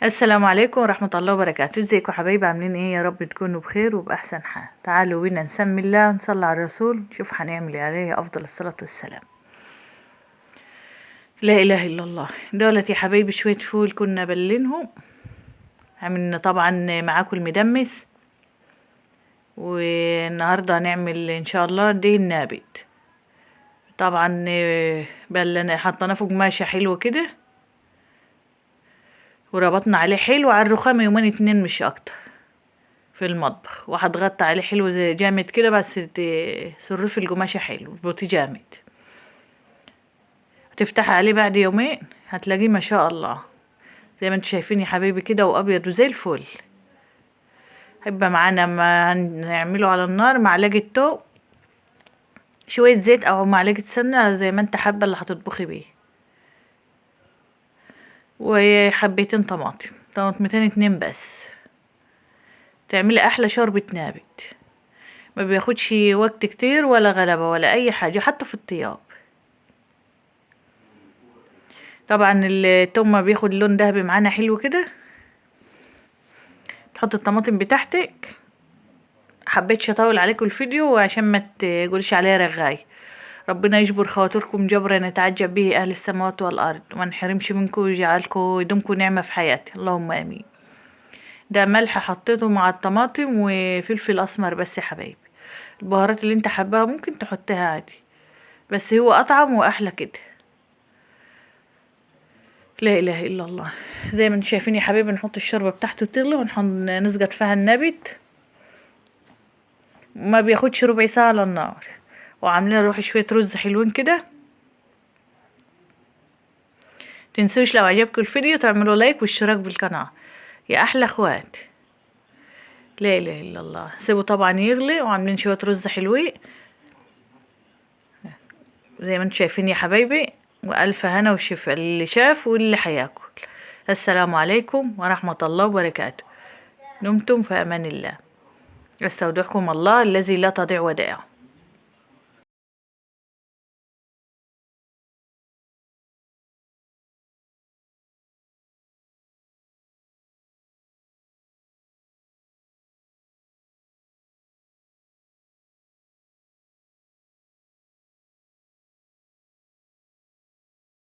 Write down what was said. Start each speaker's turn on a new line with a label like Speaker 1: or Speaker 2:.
Speaker 1: السلام عليكم ورحمة الله وبركاته. ازيكم حبايبي، عاملين ايه؟ يا رب تكونوا بخير وبأحسن حال. تعالوا بينا نسمي الله ونصلي على الرسول، نشوف هنعمل ايه عليه افضل الصلاة والسلام. لا اله الا الله. دولت يا حبايبي شوية فول كنا بلينهم، عملنا طبعا معاكم المدمس، والنهاردة هنعمل ان شاء الله دي النابت. طبعا بلنا حطيناه في قماشة حلوة كده، وربطنا عليه حلو على الرخامة يومين اتنين مش اكتر في المطبخ، وهتغطي عليه حلو زي جامد كده، بس صرفي القماشة حلو بوتي جامد. هتفتحي عليه بعد يومين هتلاقيه ما شاء الله زي ما انتوا شايفين يا حبيبي كده، وابيض وزي الفل. هيبقى معانا ما هنعمله على النار معلقة توم، شوية زيت او معلقة سمنة زي ما انت حابة اللي هتطبخي بيه، وحبيتين طماطمتين اتنين بس. تعملي احلى شوربة نابت، ما بياخدش وقت كتير ولا غلبة ولا اي حاجة حتى في الطياب. طبعا التوم بياخد لون دهبي معانا حلو كده. تحط الطماطم بتاعتك. حبيتش اطول عليكم الفيديو عشان ما تقولش عليا رغاي. ربنا يجبر خواطركم جبرا نتعجب به اهل السماوات والارض، وما نحرمش منكم ويجعلكم يدومكم نعمة في حياتي، اللهم امين. ده ملح حطيته مع الطماطم وفلفل اسمر بس يا حبايبي. البهارات اللي انت حباها ممكن تحطها عادي، بس هو اطعم واحلى كده. لا اله الا الله. زي ما انتم شايفين يا حبايبي، نحط الشوربه بتاعته تغلي ونسقط فيها النبت. ما بياخدش ربع ساعه على النار. وعاملين روحي شويه رز حلوين كده. تنسوش لو عجبكم الفيديو تعملوا لايك واشتراك بالقناه يا احلى اخوات. لا اله الا الله. سيبوا طبعا يغلي، وعاملين شويه رز حلوين زي ما انتم شايفين يا حبايبي. والف هنا وشفا اللي شاف واللي حياكل. السلام عليكم ورحمه الله وبركاته. دمتم في امان الله. استودعكم الله الذي لا تضيع ودائعه.